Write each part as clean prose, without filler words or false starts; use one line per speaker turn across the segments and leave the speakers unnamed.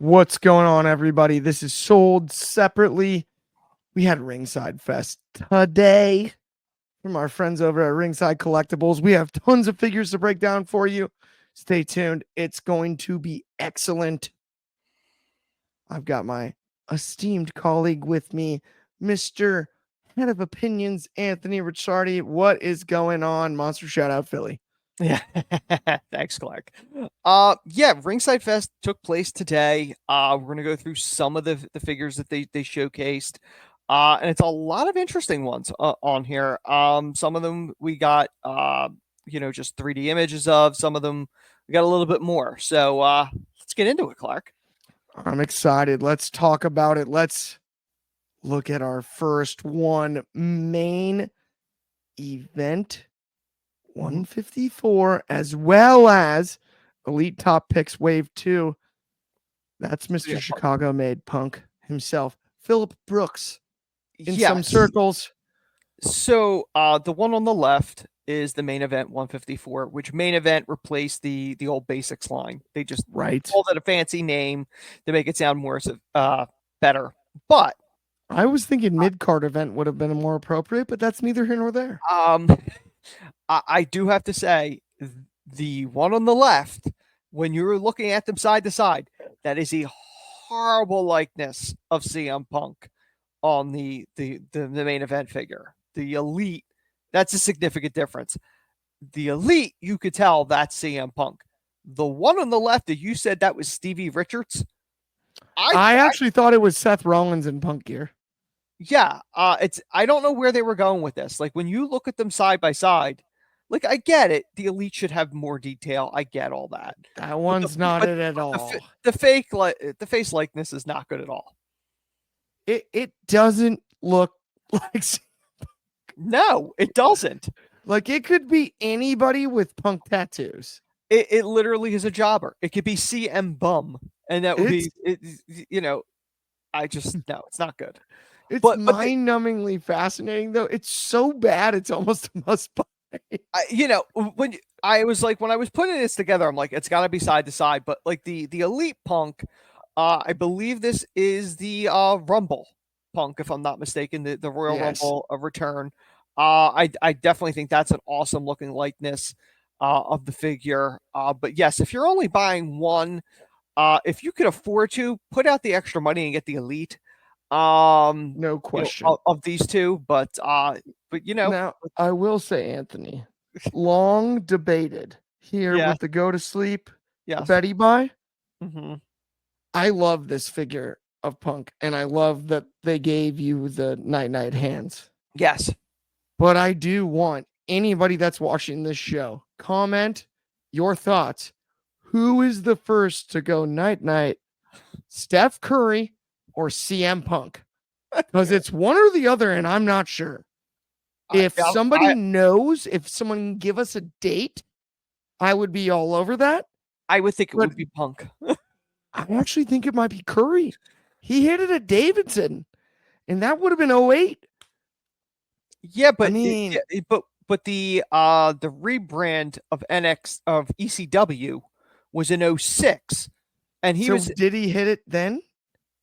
What's going on, everybody? This is sold separately. We had Ringside Fest today from our friends over at Ringside Collectibles. We have tons of figures to break down for you. Stay tuned. It's going to be excellent. I've got my esteemed colleague with me, Mr. Head of Opinions, Anthony Ricciardi. What is going on? Monster Shout Out Philly.
Yeah, thanks, Clark. Ringside Fest took place today. We're gonna go through some of the figures that they showcased. And it's a lot of interesting ones on here. Some of them we got just 3D images of. Some of them we got a little bit more. So let's get into it, Clark.
I'm excited. Let's talk about it. Let's look at our first one, main event 154, as well as Elite Top Picks Wave 2. That's Mr. Chicago made Punk himself, Phillip Brooks, in some circles.
So the one on the left is the main event 154, which main event replaced the old basics line. They just called it a fancy name to make it sound more better. But
I was thinking mid-card event would have been more appropriate, but that's neither here nor there.
I do have to say, the one on the left, when you're looking at them side to side, that is a horrible likeness of CM Punk on the main event figure. The Elite, that's a significant difference. The Elite, you could tell that's CM Punk. The one on the left that you said that was Stevie Richards.
I actually thought it was Seth Rollins in Punk gear.
Yeah, I don't know where they were going with this. Like when you look at them side by side, like I get it, the Elite should have more detail. I get all that.
That one's not it at all.
The face likeness is not good at all.
It doesn't look like.
No, it doesn't.
Like it could be anybody with Punk tattoos.
It literally is a jobber. It could be CM Bum, and that would be I just no, it's not good.
It's mind-numbingly fascinating, though. It's so bad, it's almost a must-buy.
When I was putting this together, I'm like, it's got to be side to side. But like the Elite Punk, I believe this is the Rumble Punk, if I'm not mistaken, the Royal Rumble return. I definitely think that's an awesome looking likeness of the figure. But yes, if you're only buying one, if you could afford to, put out the extra money and get the Elite.
No question
of these two, but
now I will say, Anthony, long debated here with the go to sleep, Betty buy. I love this figure of Punk, and I love that they gave you the night hands.
Yes,
but I do want anybody that's watching this show, comment your thoughts. Who is the first to go night, Steph Curry or CM Punk? Because it's one or the other, and I'm not sure. If somebody knows, if someone can give us a date, I would be all over that.
I would think it would be Punk.
I actually think it might be Curry. He hit it at Davidson, and that would have been 08.
Yeah, but but the rebrand of ECW was in 06, and
did he hit it then?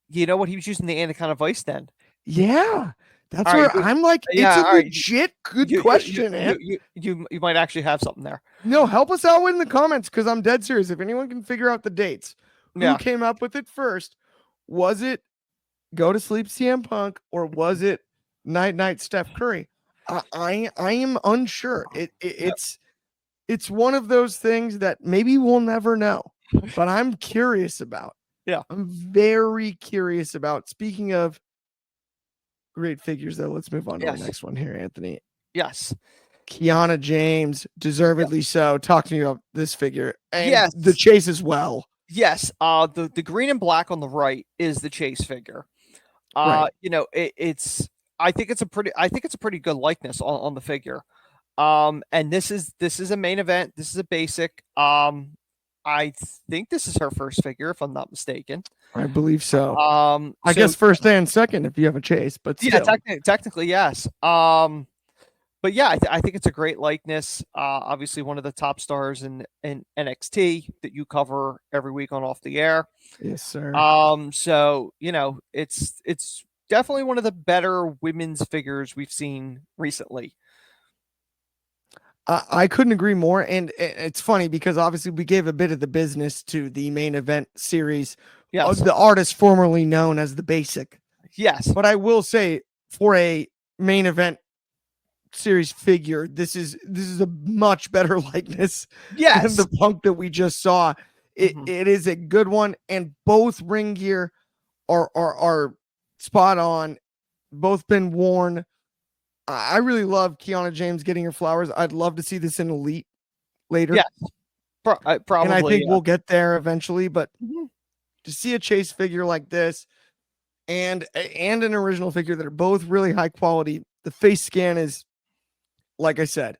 You know what? He was using the Anaconda Vice then.
Yeah, that's where I'm like, it's a legit good question, man.
You might actually have something there.
No, help us out in the comments, because I'm dead serious. If anyone can figure out the dates, who came up with it first? Was it Go to Sleep CM Punk, or was it Night Steph Curry? I am unsure. It's one of those things that maybe we'll never know, but I'm curious about.
Yeah,
I'm very curious about. Speaking of great figures, though, let's move on to the next one here, Anthony.
Yes.
Kiana James, deservedly so. Talk to me about this figure. And the Chase as well.
Yes. The green and black on the right is the Chase figure. It's I think it's a pretty good likeness on the figure. And this is a main event. This is a basic. I think this is her first figure, if I'm not mistaken.
I believe so. I guess first and second if you have a Chase, but still.
Yeah, technically yes. but yeah, I think it's a great likeness. Obviously, one of the top stars in NXT that you cover every week on Off the Air.
Yes, sir.
So it's definitely one of the better women's figures we've seen recently.
I couldn't agree more. And it's funny because obviously we gave a bit of the business to the main event series of
Yes,
the artist formerly known as the Basic.
yes,
But I will say, for a main event series figure, this is a much better likeness than
yes.
the Punk that we just saw.
Mhm.
It is a good one, and both ring gear are spot on. Both been worn. I really love Kiana James getting her flowers. I'd love to see this in Elite later,
Yes,
and I
probably.
think we'll get there eventually. But
Mhm.
to see a chase figure like this and an original figure that are both really high quality, the face scan is, like I said,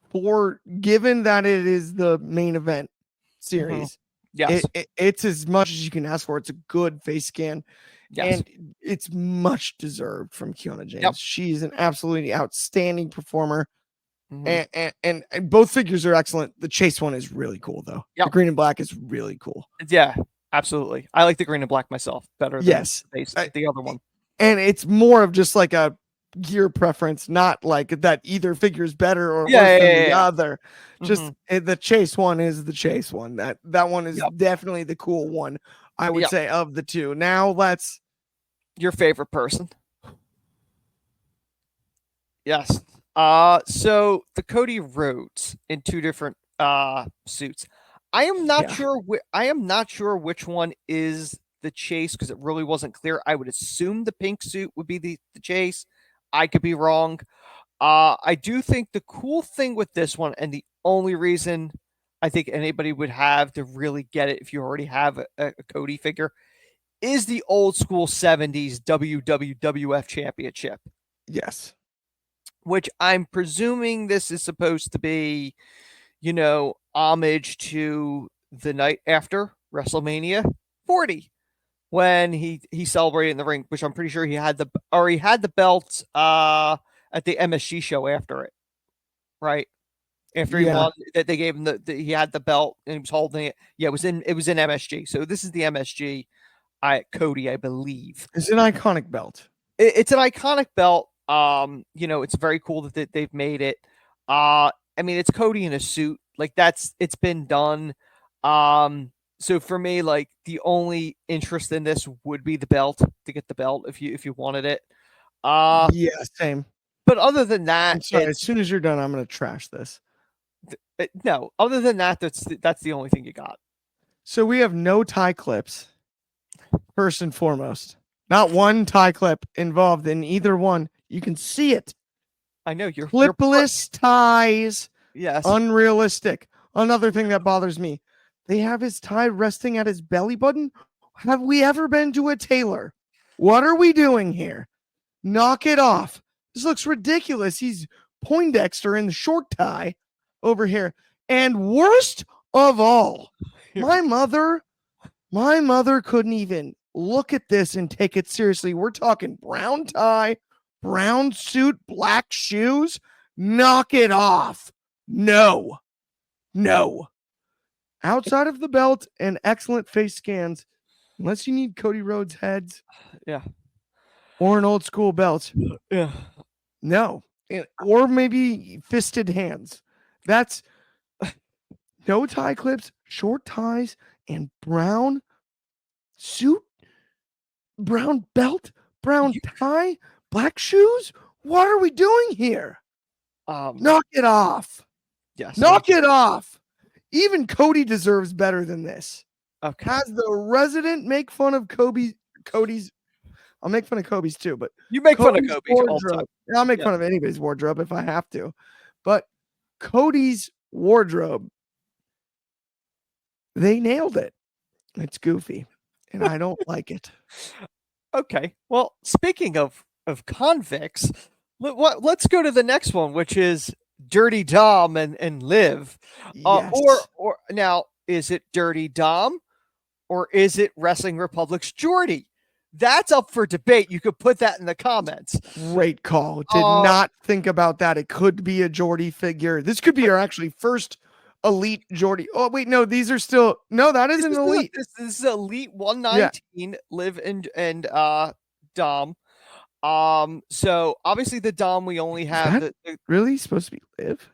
for given that it is the main event
Mhm.
series,
Yes,
it's as much as you can ask for. It's a good face scan,
yes.
and it's much deserved from Kiana
Yep.
James. She's an absolutely outstanding performer,
Mhm.
and both figures are excellent. The chase one is really cool, though. The
Yep.
green and black is really cool.
Yeah, absolutely. I like the green and black myself better than
Yes,
the other one.
and it's more of just like a gear preference, not like that either figure is better or
Yeah,
worse
yeah,
than
yeah,
the
yeah.
other. Just
Mhm.
the chase one is the chase one. That one is
Yep.
definitely the cool one, I would
Yep.
say, of the two. Now let's
Your favorite person? Yes. So the Cody Rhodes in two different suits. I am not
yeah.
sure. I am not sure which one is the chase because it really wasn't clear. I would assume the pink suit would be the chase. I could be wrong. I do think the cool thing with this one, and the only reason I think anybody would have to really get it if you already have a Cody figure, is the old school 70s WWF Championship,
Yes.
which I'm presuming this is supposed to be, homage to the night after WrestleMania 40 when he celebrated in the ring, which I'm pretty sure he had the belt at the MSG show after it, right? After he
Yeah.
won, that they gave him he had the belt and he was holding it. Yeah, it was in MSG. So this is the MSG Cody, I believe.
It's an iconic belt.
It's an iconic belt. It's very cool that they've made it. I mean, it's Cody in a suit. Like it's been done. So for me, like the only interest in this would be the belt to get the belt if you wanted it. Uh,
Yeah, same.
but other than that,
I'm sorry. As soon as you're done, I'm gonna trash this.
no. Other than that, that's the only thing you got.
So we have no tie clips, first and foremost. Not one tie clip involved in either one. You can see it.
I know you're
Clipless ties.
yes.
Unrealistic. Another thing that bothers me. They have his tie resting at his belly button. Have we ever been to a tailor? What are we doing here? Knock it off. This looks ridiculous. He's Poindexter in the short tie over here. And worst of all, my mother couldn't even look at this and take it seriously. We're talking brown tie, brown suit, black shoes. Knock it off. No. Outside of the belt and excellent face scans, unless you need Cody Rhodes heads
Yeah.
or an old school belt,
Yeah.
no. Or maybe fisted hands. That's no tie clips, short ties, and brown suit, brown belt, brown tie, black shoes. What are we doing here? Knock it off.
Yes.
Knock it off. Even Cody deserves better than this.
Okay.
Has the resident make fun of Cody's. I'll make fun of Kobe's too, but
You make fun of
Cody's
Kobe all the time.
wardrobe. I'll make
Yeah.
fun of anybody's wardrobe if I have to. But Cody's wardrobe, they nailed it. It's goofy, and I don't like it.
Okay. Well, speaking of convicts, let's go to the next one, which is Dirty Dom and Liv.
Yes.
Or now, is it Dirty Dom or is it Wrestling Republic's Jordy? that's up for debate. You could put that in the comments.
Great call. Did not think about that. It could be a Jordy figure. This could be our actually first elite Jordy. Oh wait, no, these are still no. That isn't elite.
This is elite 119. Liv and Dom. So obviously the Dom we only have
the really supposed to be Liv.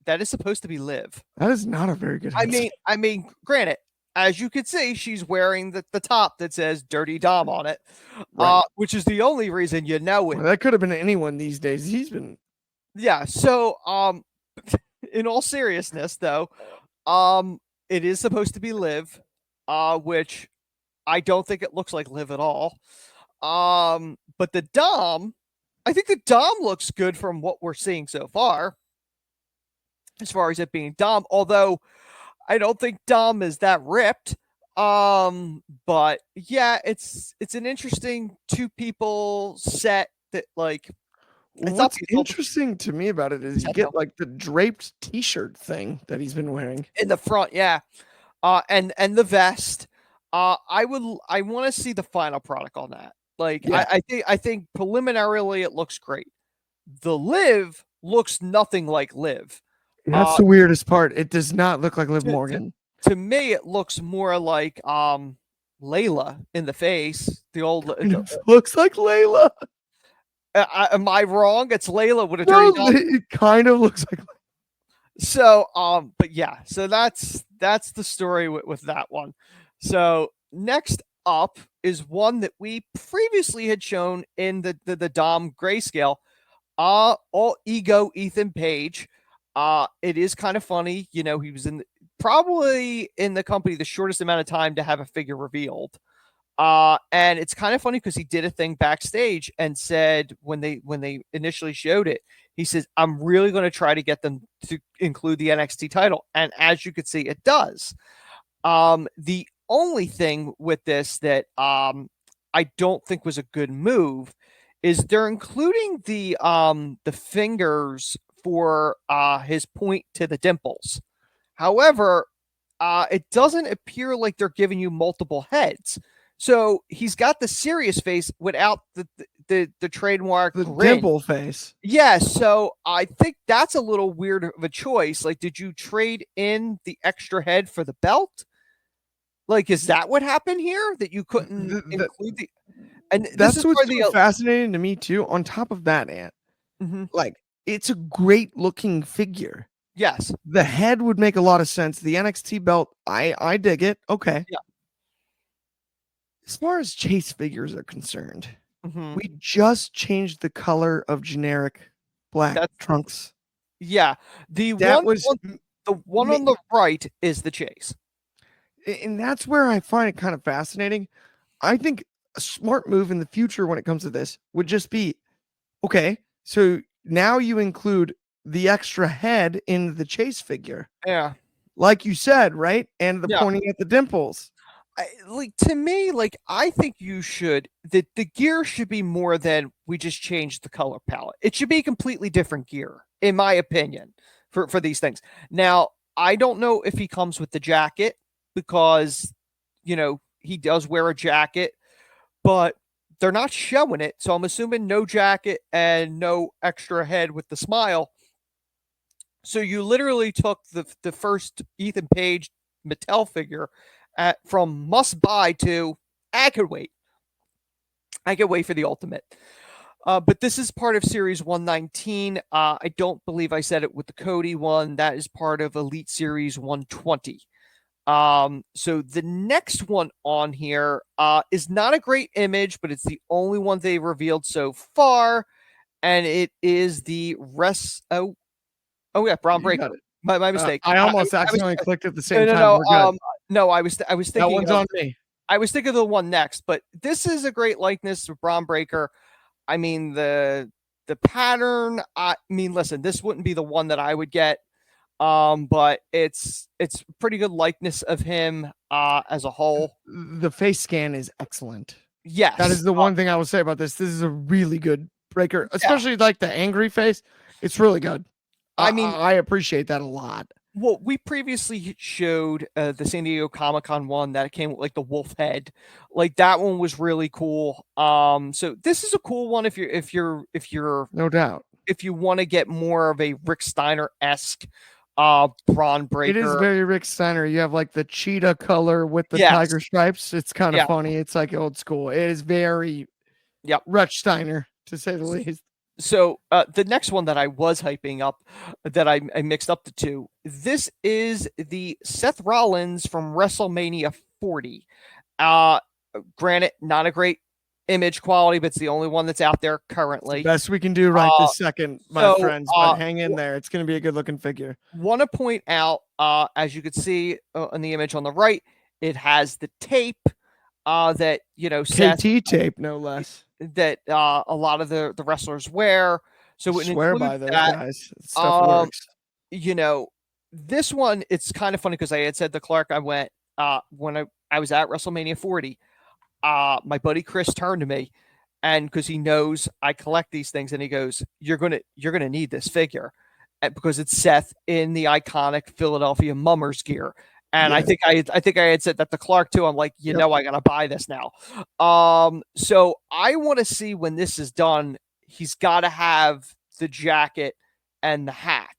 That is supposed to be Liv.
That is not a very good.
I mean, granted, as you can see, she's wearing the top that says "Dirty Dom" on it, right. Which is the only reason you know it.
Well, that could have been anyone these days. He's been,
yeah. So, in all seriousness, though, it is supposed to be Liv, which I don't think it looks like Liv at all. But the Dom, I think the Dom looks good from what we're seeing so far, as far as it being Dom. Although I don't think Dom is that ripped. But yeah, it's an interesting two people set that like.
What's interesting to me about it is you get like the draped T-shirt thing that he's been wearing
in the front, yeah, and the vest. I want to see the final product on that. Like, yeah. I think preliminarily it looks great. The Liv looks nothing like Liv.
That's the weirdest part. It does not look like Liv Morgan.
To me, it looks more like Layla in the face. The old
looks like Layla.
Am I wrong? It's Layla with a dirty dog.
It kind of looks like.
So, but yeah, so that's the story with that one. So next up is one that we previously had shown in the Dom grayscale. All ego Ethan Page. It is kind of funny, you know, he was probably in the company the shortest amount of time to have a figure revealed. And it's kind of funny because he did a thing backstage and said when they initially showed it, he says, I'm really going to try to get them to include the NXT title. And as you could see, it does. The only thing with this that I don't think was a good move is they're including the fingers for his point to the dimples. However, it doesn't appear like they're giving you multiple heads. So he's got the serious face without the trademark
dimple face.
Yeah, so I think that's a little weird of a choice. Like, did you trade in the extra head for the belt? Like, is that what happened here? That you couldn't include the? And
that's what's so fascinating to me too. On top of that, Ant, like it's a great looking figure.
Yes,
the head would make a lot of sense. The NXT belt, I dig it. Okay.
Yeah.
As far as chase figures are concerned, we just changed the color of generic black trunks.
Yeah, the one on the right is the chase,
and that's where I find it kind of fascinating. I think a smart move in the future when it comes to this would just be, okay, so now you include the extra head in the chase figure.
Yeah,
like you said, right, and the pointing at the dimples.
To me, I think you should the gear should be more than we just changed the color palette. It should be completely different gear, in my opinion, for these things. Now, I don't know if he comes with the jacket because, you know, he does wear a jacket, but they're not showing it. So I'm assuming no jacket and no extra head with the smile. So you literally took the first Ethan Page Mattel figure from must buy to I could wait for the ultimate. But this is part of Series 119. I don't believe I said it with the Cody one. That is part of Elite Series 120. So the next one on here is not a great image, but it's the only one they revealed so far, and it is the Bron Breakker. My mistake.
I almost accidentally clicked at the same time.
No, I was thinking
that one's on me.
I was thinking of the one next, but this is a great likeness of Bron Breakker. I mean, the pattern. I mean, listen, this wouldn't be the one that I would get, but it's pretty good likeness of him as a whole.
The face scan is excellent.
Yes,
that is the one thing I will say about this. This is a really good Breakker, especially like the angry face. It's really good. I mean, I appreciate that a lot.
Well, we previously showed the San Diego Comic-Con one that came with like the wolf head. Like that one was really cool. So this is a cool one
No doubt.
if you want to get more of a Rick Steiner-esque Braun
It is
breaker.
very Rick Steiner. You have like the cheetah color with the
Yes.
tiger stripes. It's kind of
Yeah.
funny. It's like old school. It is very
Yep.
Rick Steiner, to say the least.
So the next one that I was hyping up, that I mixed up the two. This is the Seth Rollins from WrestleMania 40. Granted, not a great image quality, but it's the only one that's out there currently.
Best we can do right this second, my friends. But hang in there. It's going to be a good looking figure.
Want to point out, as you can see in the image on the right, it has the tape that Seth,
KT tape, no less.
that a lot of the wrestlers wear. So it
Swear by
includes
those
that.
guys. Stuff works.
This one, it's kind of funny because I had said to Clark, I went when I was at WrestleMania 40. My buddy Chris turned to me, and because he knows I collect these things, and he goes, "You're gonna need this figure," because it's Seth in the iconic Philadelphia Mummers gear. And
Yeah.
I think I had said that to Clark too. I'm like, I gotta buy this now. So I want to see when this is done. He's got to have the jacket and the hat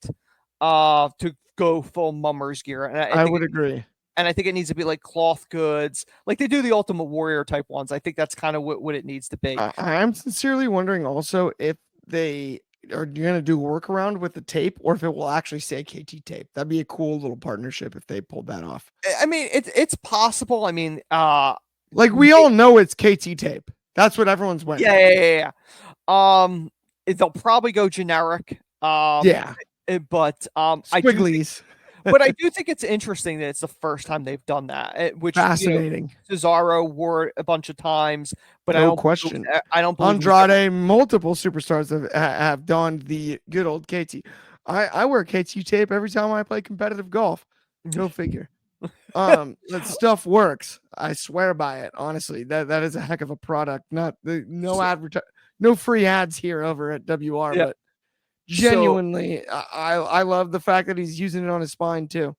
to go full Mummers gear. And
I would agree.
And I think it needs to be like cloth goods, like they do the Ultimate Warrior type ones. I think that's kind of what it needs to be.
I'm sincerely wondering also if they are going to do workaround with the tape or if it will actually say KT tape. That'd be a cool little partnership if they pulled that off.
I mean, it's possible. I mean,
like we all know it's KT tape. That's what everyone's waiting.
Yeah. They'll probably go generic.
Yeah.
But
Squigglies.
But I do think it's interesting that it's the first time they've done that. Which
fascinating.
Cesaro wore it a bunch of times, but
no question.
I don't believe
Andrade. Multiple superstars have donned the good old KT. I wear KT tape every time I play competitive golf. Go figure. That stuff works. I swear by it. Honestly, that is a heck of a product. No free ads here over at WR, but genuinely, I love the fact that he's using it on his spine too.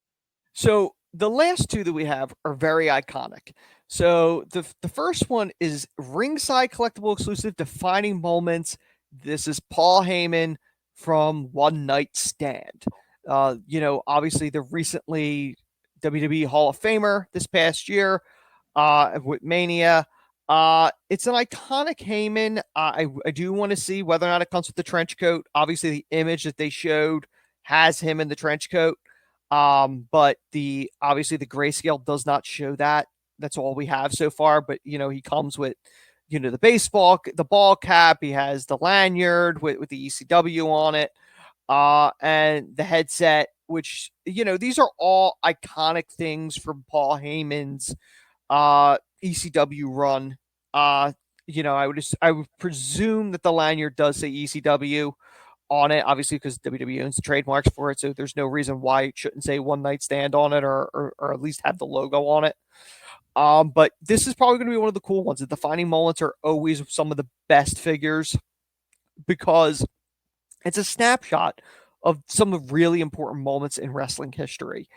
So the last two that we have are very iconic. So the first one is Ringside Collectible exclusive defining moments. This is Paul Heyman from One Night Stand. Obviously the recently WWE Hall of Famer this past year with Mania. It's an iconic Heyman. I do want to see whether or not it comes with the trench coat. Obviously, the image that they showed has him in the trench coat. But obviously the grayscale does not show that. That's all we have so far. But he comes with the baseball, the ball cap. He has the lanyard with the ECW on it, and the headset. Which these are all iconic things from Paul Heyman's ECW run. I would presume that the lanyard does say ECW on it, obviously because WWE owns the trademarks for it, so there's no reason why it shouldn't say One Night Stand on it, or at least have the logo on it. But this is probably going to be one of the cool ones. The defining moments are always some of the best figures because it's a snapshot of some of really important moments in wrestling history.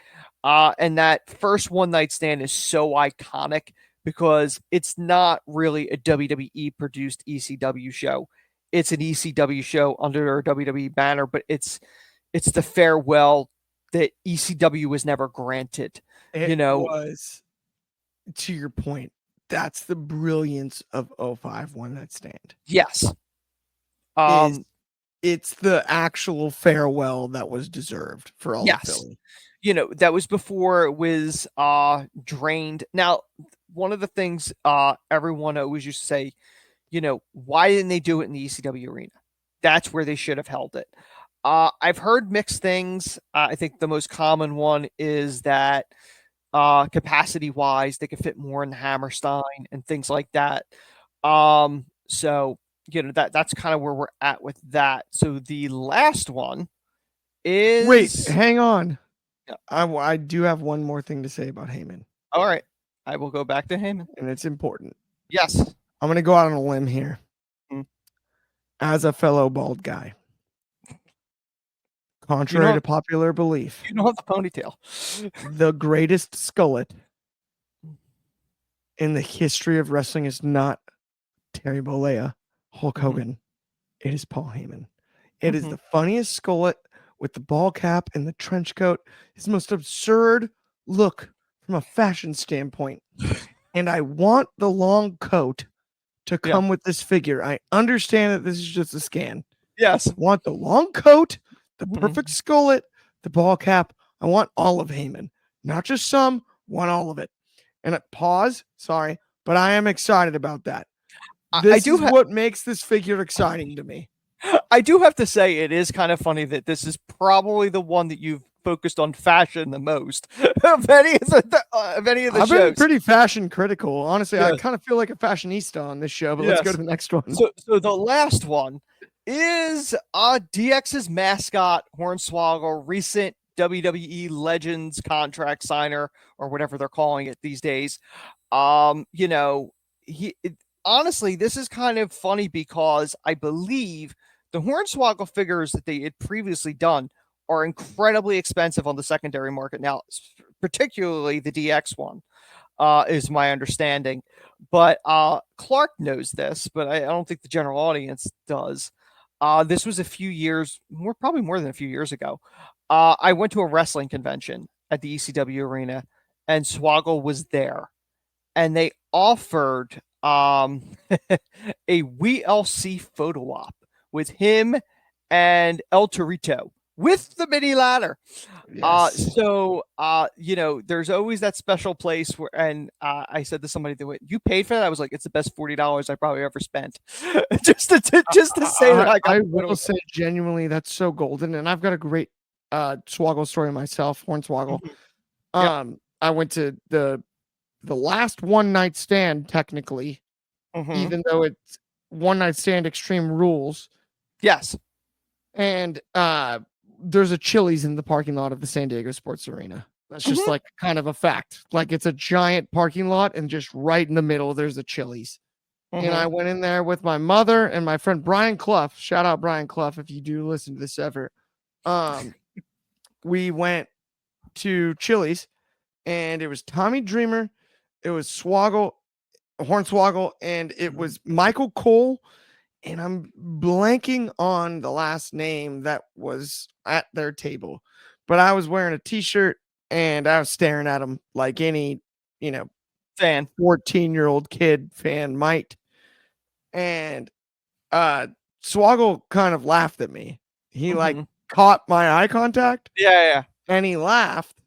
And that first One Night Stand is so iconic because it's not really a WWE produced ECW show. It's an ECW show under a WWE banner, but it's the farewell that ECW was never granted.
It was, to your point, that's the brilliance of 05 One Night Stand.
Yes.
It's the actual farewell that was deserved for all of Philly.
That was before it was drained. Now, one of the things everyone always used to say, why didn't they do it in the ECW arena? That's where they should have held it. I've heard mixed things. I think the most common one is that capacity-wise, they could fit more in the Hammerstein and things like that. So that's kind of where we're at with that. So the last one is...
Wait, hang on. Yeah. I do have one more thing to say about Heyman.
All right. I will go back to Heyman.
And it's important.
Yes.
I'm going to go out on a limb here. As a fellow bald guy. Contrary to popular belief,
you don't have the ponytail.
the greatest skullet in the history of wrestling is not Terry Bollea, Hulk Hogan. It is Paul Heyman. It is the funniest skullet with the ball cap and the trench coat. His most absurd look from a fashion standpoint. And I want the long coat to come with this figure. I understand that this is just a scan.
Yes.
I want the long coat, the perfect skullet, the ball cap. I want all of Heyman, not just some, want all of it. And pause, sorry, but I am excited about that. This is what makes this figure exciting to me.
I do have to say it is kind of funny that this is probably the one that you've focused on fashion the most of any of the
I've
shows.
been pretty fashion critical. Honestly, I kind of feel like a fashionista on this show, but let's go to the next one.
So the last one is DX's mascot, Hornswoggle, recent WWE Legends contract signer, or whatever they're calling it these days. Honestly, this is kind of funny because I believe the Hornswoggle figures that they had previously done are incredibly expensive on the secondary market now, particularly the DX one, is my understanding. But Clark knows this, but I don't think the general audience does. This was a few years, probably more than a few years ago. I went to a wrestling convention at the ECW arena, and Swoggle was there, and they offered a WLC photo op with him and El Torito with the mini ladder.
Yes.
There's always that special place where, and I said to somebody that went, "You paid for that?" I was like, "It's the best $40 I probably ever spent." just to say that
I will say genuinely that's so golden, and I've got a great Swoggle story myself, Hornswoggle. I went to the last one night stand, technically, even though it's one night stand Extreme Rules.
Yes.
And there's a Chili's in the parking lot of the San Diego Sports Arena. That's just like kind of a fact. Like it's a giant parking lot, and just right in the middle, there's a Chili's. And I went in there with my mother and my friend Brian Clough. Shout out Brian Clough if you do listen to this ever. We went to Chili's, and it was Tommy Dreamer, it was Hornswoggle, and it was Michael Cole. And I'm blanking on the last name that was at their table, but I was wearing a t-shirt and I was staring at him like any, 14-year-old kid fan might. And Swoggle kind of laughed at me. He like caught my eye contact.
Yeah.
And he laughed,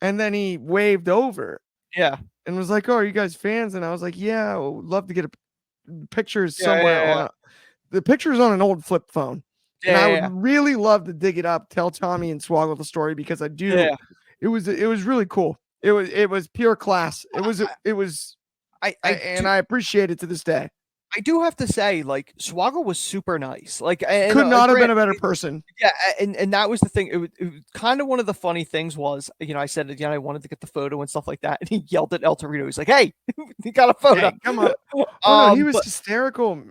and then he waved over.
Yeah.
And was like, "Oh, are you guys fans?" And I was like, "Yeah, I would love to get a picture somewhere on the picture's on an old flip phone." And I would really love to dig it up, tell Tommy and Swoggle the story, because I do.
Yeah.
It was really cool. It was pure class. I appreciate it to this day.
I do have to say, like, Swoggle was super nice. Like,
could not have been a better person.
Yeah, and that was the thing. It was kind of one of the funny things was, I said again, I wanted to get the photo and stuff like that, and he yelled at El Torito. He's like, "Hey, he got a photo."
Hey, come on. He was hysterical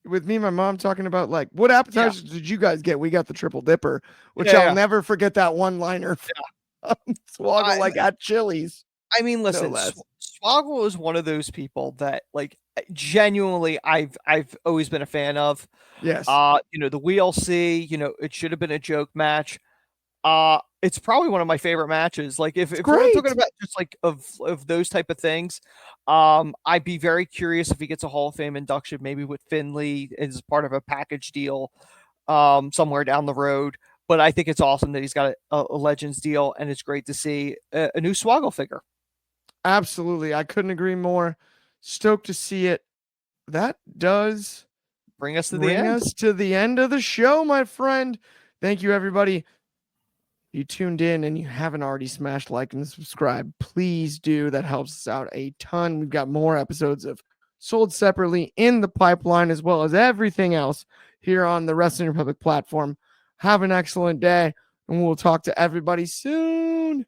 with me and my mom talking about like, what appetizers did you guys get? We got the triple dipper, which I'll never forget that one liner. Swoggle like at Chili's.
I mean, listen, Swoggle is one of those people that, like, genuinely I've always been a fan of.
Yes.
The WLC, it should have been a joke match. It's probably one of my favorite matches. Like if we're talking about just like of those type of things, I'd be very curious if he gets a Hall of Fame induction, maybe with Finley as part of a package deal, somewhere down the road. But I think it's awesome that he's got a Legends deal, and it's great to see a new Swoggle figure.
Absolutely. I couldn't agree more. Stoked to see it. That does
bring us to the end
of the show, my friend. Thank you, everybody. You tuned in and you haven't already smashed like and subscribe, please do. That helps us out a ton. We've got more episodes of Sold Separately in the pipeline, as well as everything else here on the Wrestling Republic platform. Have an excellent day, and we'll talk to everybody soon.